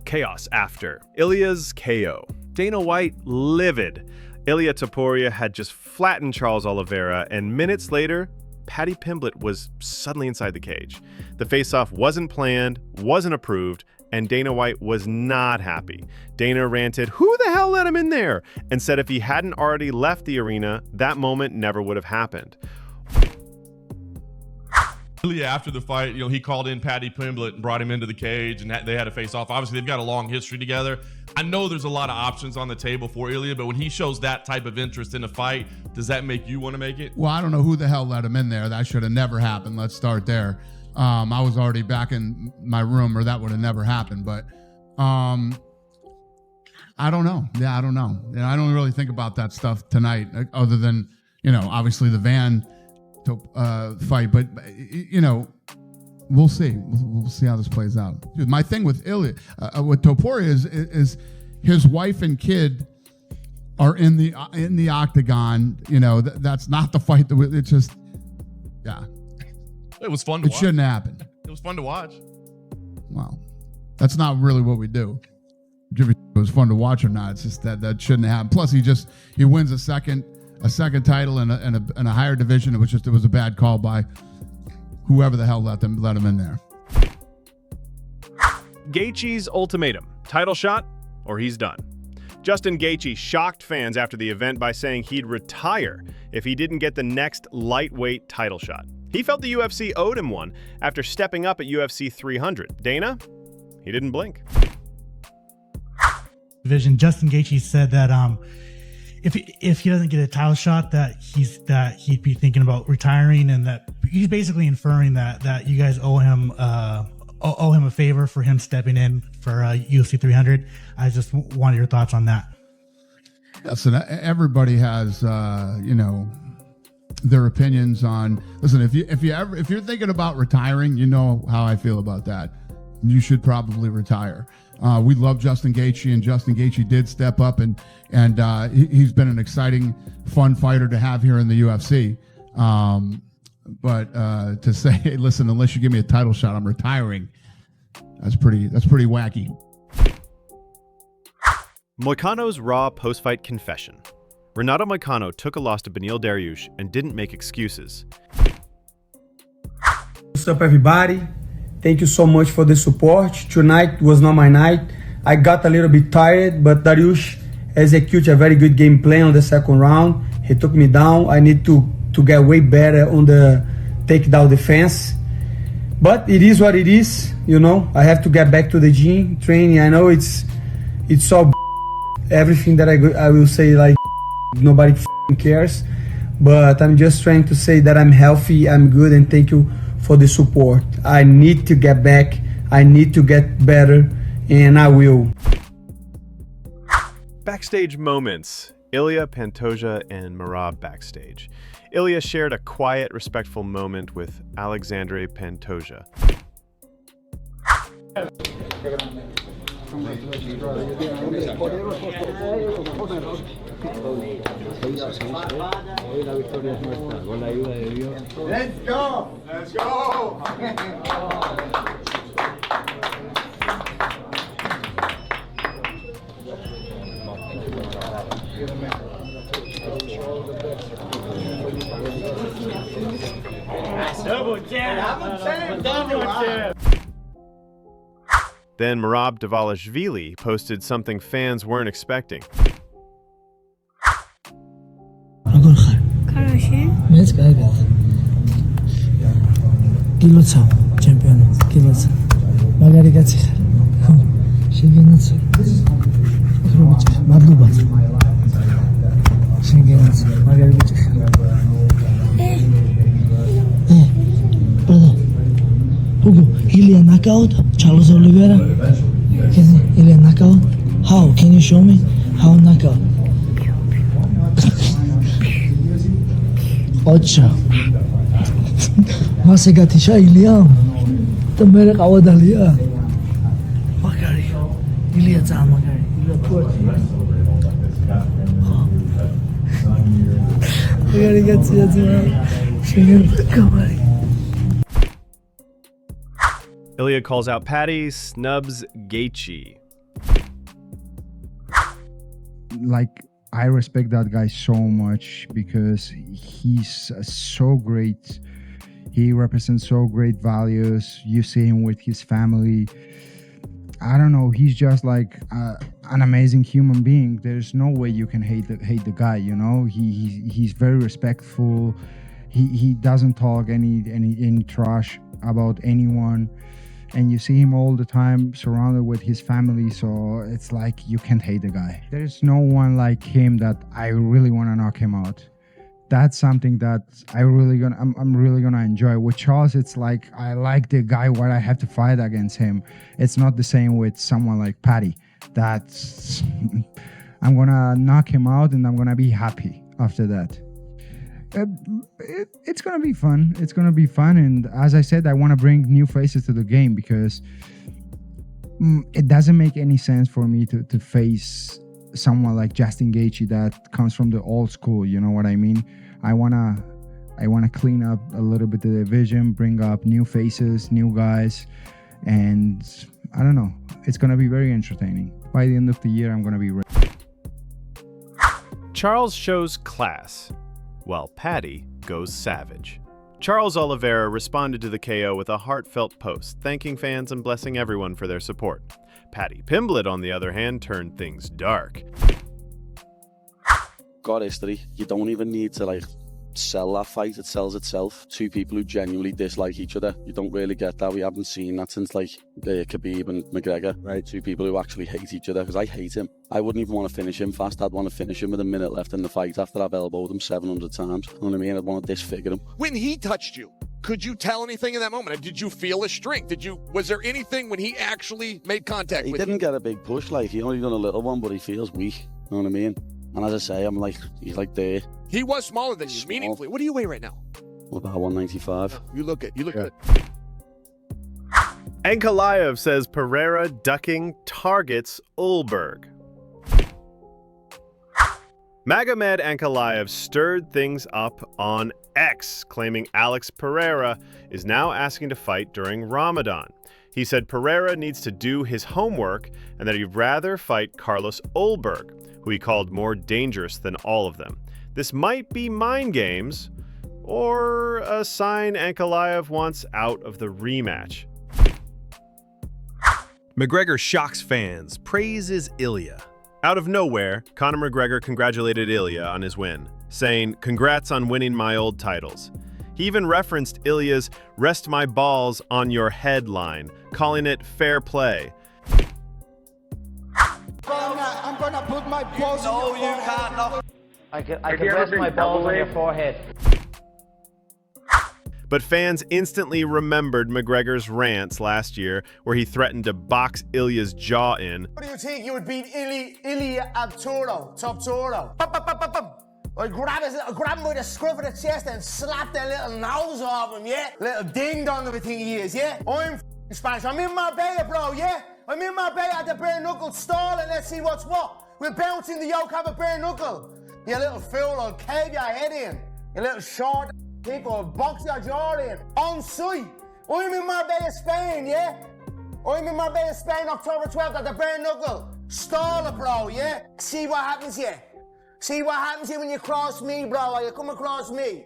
chaos after Ilia's KO. Dana White livid. Ilia Topuria had just flattened Charles Oliveira, and minutes later, Paddy Pimblett was suddenly inside the cage. The face-off wasn't planned, wasn't approved, and Dana White was not happy. Dana ranted, "Who the hell let him in there?" and said if he hadn't already left the arena, that moment never would have happened. After the fight, he called in Paddy Pimblett and brought him into the cage, and they had a face-off. Obviously, they've got a long history together. I know there's a lot of options on the table for Ilia, but when he shows that type of interest in a fight, does that make you want to make it? Well, I don't know who the hell let him in there. That should have never happened. Let's start there. I was already back in my room, or that would have never happened. But I don't know. Yeah, I don't know. I don't really think about that stuff tonight, other than, obviously the Van fight. But, we'll see. We'll see how this plays out. Dude, my thing with Ilia, with Topuria is his wife and kid are in the octagon. That's not the fight. It's just, yeah. It was fun to watch. It shouldn't happen. It was fun to watch. Well, that's not really what we do. If it was fun to watch or not, it's just that shouldn't happen. Plus, he wins a second title in a higher division. It was a bad call by whoever the hell let him in there. Gaethje's ultimatum: title shot or he's done. Justin Gaethje shocked fans after the event by saying he'd retire if he didn't get the next lightweight title shot. He felt the UFC owed him one after stepping up at UFC 300. Dana? He didn't blink. Division, Justin Gaethje said that if he doesn't get a title shot, that he'd be thinking about retiring, and that he's basically inferring that you guys owe him a favor for him stepping in for UFC 300. I just wanted your thoughts on that. Listen, everybody has their opinions on. Listen, if you're thinking about retiring, you know how I feel about that. You should probably retire. We love Justin Gaethje, and Justin Gaethje did step up, and he's been an exciting, fun fighter to have here in the UFC. But to say, hey, listen, unless you give me a title shot, I'm retiring. That's pretty wacky. Moicano's raw post-fight confession. Renato Moicano took a loss to Beneil Dariush and didn't make excuses. What's up, everybody? Thank you so much for the support. Tonight was not my night. I got a little bit tired, but Dariush executed a very good game plan on the second round. He took me down. I need to get way better on the takedown defense. But it is what it is, I have to get back to the gym, training. I know it's all everything that I will say, like, nobody cares. But I'm just trying to say that I'm healthy, I'm good, and thank you for the support. I need to get back, I need to get better, and I will. Backstage moments. Ilia, Pantoja, and Merab backstage. Ilia shared a quiet, respectful moment with Alexandre Pantoja. Let's go! Let's go! Double jab! Double jab! Then Merab Dvalishvili posted something fans weren't expecting. Ilia knockout, Charles Oliveira. Ilia knockout. How? Can you show me how knockout? Ocha. Masih gatisha Ilia. Temere kawa dalia. Makari. Ilia jam makari. Ilia puati. Makari gatisha jam. Shingir kamari. Ilia calls out Paddy, snubs Gaethje. like, I respect that guy so much because he's so great. He represents so great values. You see him with his family. I don't know. He's just like an amazing human being. There's no way you can hate the guy. You know, he's very respectful. He doesn't talk any trash about anyone, and you see him all the time surrounded with his family. So it's like you can't hate the guy. There's no one like him that I really want to knock him out. That's something that I'm really gonna enjoy. With Charles, it's like I like the guy, what I have to fight against him. It's not the same with someone like Paddy. That's I'm gonna knock him out and I'm gonna be happy after that. It's gonna be fun. It's gonna be fun, and as I said, I want to bring new faces to the game because it doesn't make any sense for me to face someone like Justin Gaethje that comes from the old school. You know what I mean? I wanna clean up a little bit the division, bring up new faces, new guys, and I don't know. It's gonna be very entertaining. By the end of the year, I'm gonna be ready. Charles shows class, while Paddy goes savage. Charles Oliveira responded to the KO with a heartfelt post, thanking fans and blessing everyone for their support. Paddy Pimblett, on the other hand, turned things dark. Got history. You don't even need to like sell that fight. It sells itself. Two people who genuinely dislike each other. You don't really get that. We haven't seen that since like Khabib and McGregor, right? Two people who actually hate each other, because I hate him. I wouldn't even want to finish him fast. I'd want to finish him with a minute left in the fight after I've elbowed him 700 times. You know what I mean? I'd want to disfigure him. When he touched you, could you tell anything in that moment? Did you feel his strength? Was there anything when he actually made contact with you? He didn't get a big push. Like, he only done a little one, but he feels weak. You know what I mean? And as I say, I'm like, he's like there. He was smaller than you, meaningfully. What do you weigh right now? About 195. You look good. You look good. Ankalaev says Pereira ducking targets Ulberg. Magomed Ankalaev stirred things up on X, claiming Alex Pereira is now asking to fight during Ramadan. He said Pereira needs to do his homework and that he'd rather fight Carlos Ulberg, who he called more dangerous than all of them. This might be mind games or a sign Ankalaev wants out of the rematch. McGregor shocks fans, praises Ilia. Out of nowhere, Conor McGregor congratulated Ilia on his win, saying, "Congrats on winning my old titles." He even referenced Ilia's "rest my balls on your head" line, calling it fair play. I'm gonna put my balls on your forehead. Can't. I can rest my balls on your forehead. But fans instantly remembered McGregor's rants last year where he threatened to box Ilia's jaw in. What do you think you would beat Ilia Topuria? I grab him by the scruff of the chest and slap that little nose off him, yeah? Little ding-dong of a thing he is, yeah? I'm Spanish. I'm in Marbella, bro, yeah? I'm in Marbella at the bare knuckle stall and let's see what's what. We're bouncing the yoke, have a bare knuckle. You little fool, I'll cave your head in. You little short people, I'll box your jaw in. On site. I'm in Marbella, Spain, yeah? I'm in Marbella, Spain, October 12th at the bare knuckle. Stall it, bro, yeah? See what happens here. See what happens here when you cross me, bro, or you come across me.